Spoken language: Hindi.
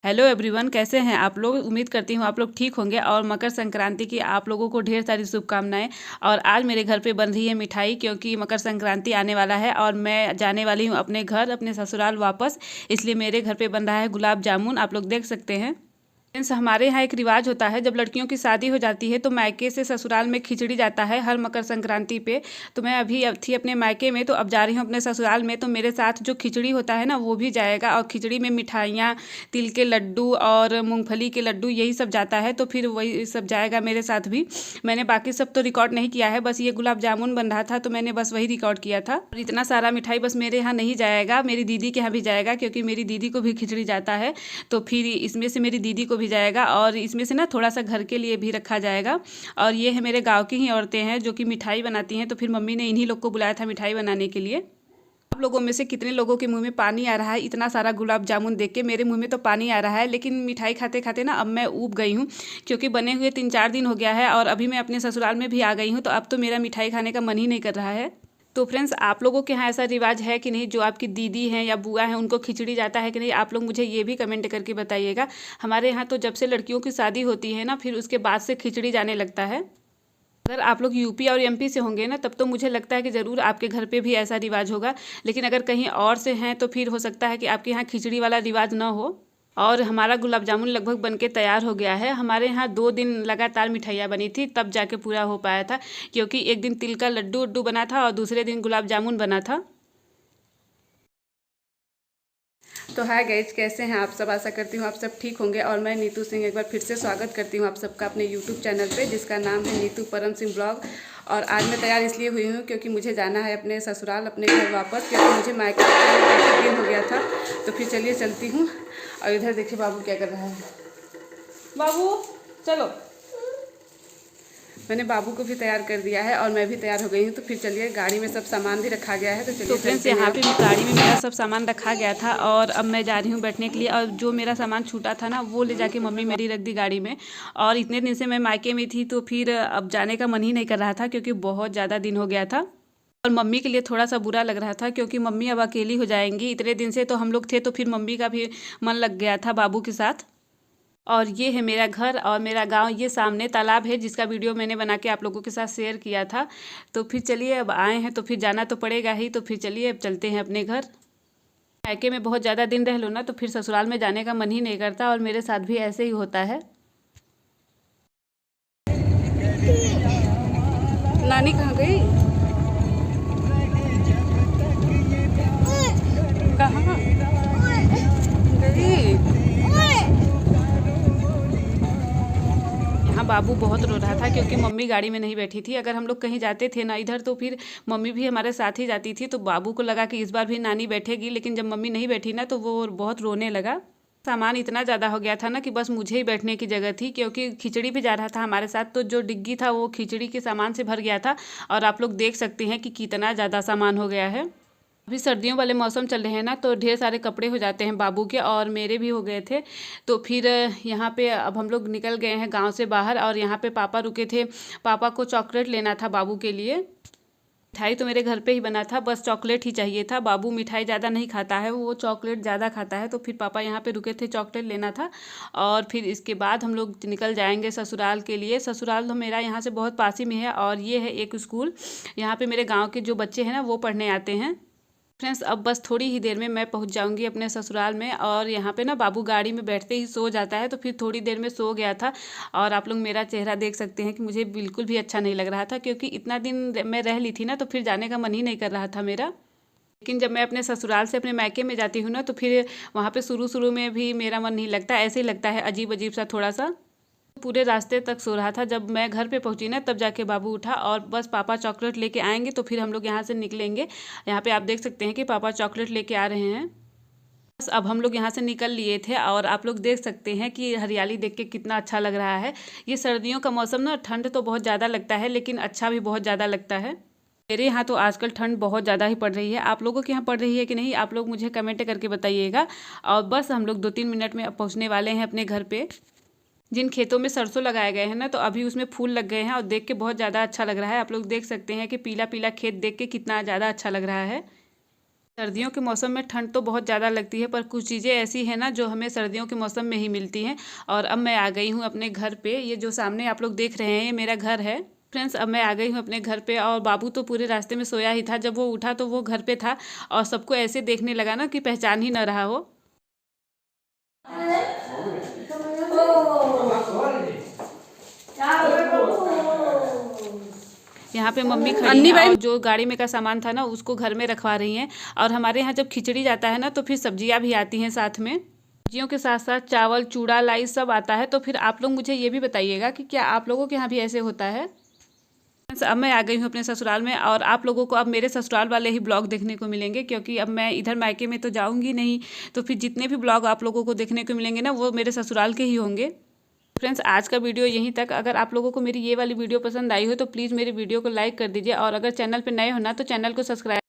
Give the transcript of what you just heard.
हेलो एवरीवन, कैसे हैं आप लोग। उम्मीद करती हूँ आप लोग ठीक होंगे और मकर संक्रांति की आप लोगों को ढेर सारी शुभकामनाएं। और आज मेरे घर पे बन रही है मिठाई, क्योंकि मकर संक्रांति आने वाला है और मैं जाने वाली हूँ अपने घर, अपने ससुराल वापस। इसलिए मेरे घर पे बन रहा है गुलाब जामुन, आप लोग देख सकते हैं। फ्रेंड्स, हमारे यहाँ एक रिवाज होता है, जब लड़कियों की शादी हो जाती है तो मायके से ससुराल में खिचड़ी जाता है हर मकर संक्रांति पे। तो मैं अभी अब थी अपने मायके में, तो अब जा रही हूँ अपने ससुराल में, तो मेरे साथ जो खिचड़ी होता है ना वो भी जाएगा। और खिचड़ी में मिठाइयाँ, तिल के लड्डू और मूंगफली के लड्डू यही सब जाता है, तो फिर वही सब जाएगा मेरे साथ भी। मैंने बाकी सब तो रिकॉर्ड नहीं किया है, बस ये गुलाब जामुन बन रहा था तो मैंने बस वही रिकॉर्ड किया था। और इतना सारा मिठाई बस मेरे यहाँ नहीं जाएगा, मेरी दीदी के यहाँ भी जाएगा, क्योंकि मेरी दीदी को भी खिचड़ी जाता है। तो फिर इसमें से मेरी दीदी को भी जाएगा और इसमें से ना थोड़ा सा घर के लिए भी रखा जाएगा। और ये है मेरे गांव की ही औरतें हैं जो कि मिठाई बनाती हैं, तो फिर मम्मी ने इन्हीं लोग को बुलाया था मिठाई बनाने के लिए। आप लोगों में से कितने लोगों के मुंह में पानी आ रहा है इतना सारा गुलाब जामुन देख के। मेरे मुंह में तो पानी आ रहा है, लेकिन मिठाई खाते खाते ना अब मैं ऊब गई हूँ, क्योंकि बने हुए 3-4 दिन हो गया है और अभी मैं अपने ससुराल में भी आ गई हूँ, तो अब तो मेरा मिठाई खाने का मन ही नहीं कर रहा है। तो फ्रेंड्स, आप लोगों के यहाँ ऐसा रिवाज है कि नहीं, जो आपकी दीदी हैं या बुआ हैं उनको खिचड़ी जाता है कि नहीं, आप लोग मुझे ये भी कमेंट करके बताइएगा। हमारे यहाँ तो जब से लड़कियों की शादी होती है ना, फिर उसके बाद से खिचड़ी जाने लगता है। अगर आप लोग यूपी और एमपी से होंगे ना, तब तो मुझे लगता है कि ज़रूर आपके घर पे भी ऐसा रिवाज होगा। लेकिन अगर कहीं और से हैं तो फिर हो सकता है कि आपके यहाँ खिचड़ी वाला रिवाज ना हो। और हमारा गुलाब जामुन लगभग बनके तैयार हो गया है। हमारे यहाँ 2 दिन लगातार मिठाइयाँ बनी थी, तब जाके पूरा हो पाया था, क्योंकि एक दिन तिल का लड्डू उड्डू बना था और दूसरे दिन गुलाब जामुन बना था। तो हाय गाइज, कैसे हैं आप सब। आशा करती हूँ आप सब ठीक होंगे। और मैं नीतू सिंह एक बार फिर से स्वागत करती हूँ आप सबका अपने यूट्यूब चैनल पे, जिसका नाम है नीतू परम सिंह ब्लॉग। और आज मैं तैयार इसलिए हुई हूँ क्योंकि मुझे जाना है अपने ससुराल, अपने घर वापस, क्योंकि मुझे मायके काफ़ी दिन हो गया था। तो फिर चलिए चलती हूँ। और इधर देखिए बाबू क्या कर रहा है। बाबू चलो। मैंने बाबू को भी तैयार कर दिया है और मैं भी तैयार हो गई हूँ। तो फिर चलिए, गाड़ी में सब सामान भी रखा गया है, तो चलिए। तो फ्रेंड्स, यहाँ पे गाड़ी में मेरा सब सामान रखा गया था और अब मैं जा रही हूँ बैठने के लिए। और जो मेरा सामान छूटा था ना, वो ले जाके मम्मी मेरी रख दी गाड़ी में। और इतने दिन से मैं मायके में थी, तो फिर अब जाने का मन ही नहीं कर रहा था, क्योंकि बहुत ज़्यादा दिन हो गया था। और मम्मी के लिए थोड़ा सा बुरा लग रहा था, क्योंकि मम्मी अब अकेली हो जाएंगी। इतने दिन से तो हम लोग थे, तो फिर मम्मी का भी मन लग गया था बाबू के साथ। और ये है मेरा घर और मेरा गांव। ये सामने तालाब है, जिसका वीडियो मैंने बना के आप लोगों के साथ शेयर किया था। तो फिर चलिए, अब आए हैं तो फिर जाना तो पड़ेगा ही। तो फिर चलिए अब चलते हैं अपने घर। मायके में बहुत ज़्यादा दिन रह लो ना, तो फिर ससुराल में जाने का मन ही नहीं करता, और मेरे साथ भी ऐसे ही होता है। नानी कहाँ गई? कहाँ गई? यहाँ बाबू बहुत रो रहा था, क्योंकि मम्मी गाड़ी में नहीं बैठी थी। अगर हम लोग कहीं जाते थे ना इधर, तो फिर मम्मी भी हमारे साथ ही जाती थी। तो बाबू को लगा कि इस बार भी नानी बैठेगी, लेकिन जब मम्मी नहीं बैठी ना, तो वो बहुत रोने लगा। सामान इतना ज़्यादा हो गया था ना कि बस मुझे ही बैठने की जगह थी, क्योंकि खिचड़ी भी जा रहा था हमारे साथ। तो जो डिग्गी था वो खिचड़ी के सामान से भर गया था। और आप लोग देख सकते हैं कि कितना ज़्यादा सामान हो गया है। अभी सर्दियों वाले मौसम चल रहे हैं ना, तो ढेर सारे कपड़े हो जाते हैं बाबू के, और मेरे भी हो गए थे। तो फिर यहाँ पे अब हम लोग निकल गए हैं गांव से बाहर, और यहाँ पे पापा रुके थे। पापा को चॉकलेट लेना था बाबू के लिए। मिठाई तो मेरे घर पे ही बना था, बस चॉकलेट ही चाहिए था। बाबू मिठाई ज़्यादा नहीं खाता है, वो चॉकलेट ज़्यादा खाता है। तो फिर पापा यहाँ पे रुके थे, चॉकलेट लेना था। और फिर इसके बाद हम लोग निकल जाएंगे ससुराल के लिए। ससुराल तो मेरा यहाँ से बहुत पास ही में है, और ये है एक स्कूल। यहाँ पे मेरे गाँव के जो बच्चे हैं ना, वो पढ़ने आते हैं। फ्रेंड्स, अब बस थोड़ी ही देर में मैं पहुंच जाऊंगी अपने ससुराल में। और यहाँ पे ना बाबू गाड़ी में बैठते ही सो जाता है, तो फिर थोड़ी देर में सो गया था। और आप लोग मेरा चेहरा देख सकते हैं कि मुझे बिल्कुल भी अच्छा नहीं लग रहा था, क्योंकि इतना दिन मैं रह ली थी ना, तो फिर जाने का मन ही नहीं कर रहा था मेरा। लेकिन जब मैं अपने ससुराल से अपने मायके में जाती हूँ ना, तो फिर वहाँ पे शुरू शुरू में भी मेरा मन नहीं लगता, ऐसे ही लगता है अजीब अजीब सा थोड़ा सा। पूरे रास्ते तक सो रहा था। जब मैं घर पे पहुंची ना, तब जाके बाबू उठा, और बस पापा चॉकलेट लेके आएंगे तो फिर हम लोग यहाँ से निकलेंगे। यहाँ पे आप देख सकते हैं कि पापा चॉकलेट लेके आ रहे हैं। बस अब हम लोग यहाँ से निकल लिए थे, और आप लोग देख सकते हैं कि हरियाली देख के कितना अच्छा लग रहा है। ये सर्दियों का मौसम ना, ठंड तो बहुत ज़्यादा लगता है, लेकिन अच्छा भी बहुत ज़्यादा लगता है। मेरे यहाँ तो आजकल ठंड बहुत ज़्यादा ही पड़ रही है। आप लोगों के यहाँ पड़ रही है कि नहीं, आप लोग मुझे कमेंट करके बताइएगा। और बस हम लोग 2-3 मिनट में पहुँचने वाले हैं अपने घर पे। जिन खेतों में सरसों लगाए गए हैं ना, तो अभी उसमें फूल लग गए हैं, और देख के बहुत ज़्यादा अच्छा लग रहा है। आप लोग देख सकते हैं कि पीला पीला खेत देख के कितना ज़्यादा अच्छा लग रहा है। सर्दियों के मौसम में ठंड तो बहुत ज़्यादा लगती है, पर कुछ चीज़ें ऐसी हैं ना जो हमें सर्दियों के मौसम में ही मिलती हैं। और अब मैं आ गई हूँ अपने घर पे। ये जो सामने आप लोग देख रहे हैं, ये मेरा घर है। फ्रेंड्स, अब मैं आ गई हूँ अपने घर पे और बाबू तो पूरे रास्ते में सोया ही था। जब वो उठा तो वो घर पे था और सबको ऐसे देखने लगा ना कि पहचान ही ना रहा हो। यहाँ पे मम्मी खड़ी हैं और जो गाड़ी में का सामान था ना उसको घर में रखवा रही हैं। और हमारे यहाँ जब खिचड़ी जाता है ना तो फिर सब्जियाँ भी आती हैं साथ में। सब्जियों के साथ साथ चावल, चूड़ा, लाई सब आता है। तो फिर आप लोग मुझे ये भी बताइएगा कि क्या आप लोगों के यहाँ भी ऐसे होता है। अब मैं आ गई हूँ अपने ससुराल में और आप लोगों को अब मेरे ससुराल वाले ही ब्लॉग देखने को मिलेंगे, क्योंकि अब मैं इधर मायके में तो जाऊँगी नहीं। तो फिर जितने भी ब्लॉग आप लोगों को देखने को मिलेंगे ना वो मेरे ससुराल के ही होंगे। फ्रेंड्स, आज का वीडियो यहीं तक। अगर आप लोगों को मेरी ये वाली वीडियो पसंद आई हो तो प्लीज़ मेरी वीडियो को लाइक कर दीजिए और अगर चैनल पर नए हो ना तो चैनल को सब्सक्राइब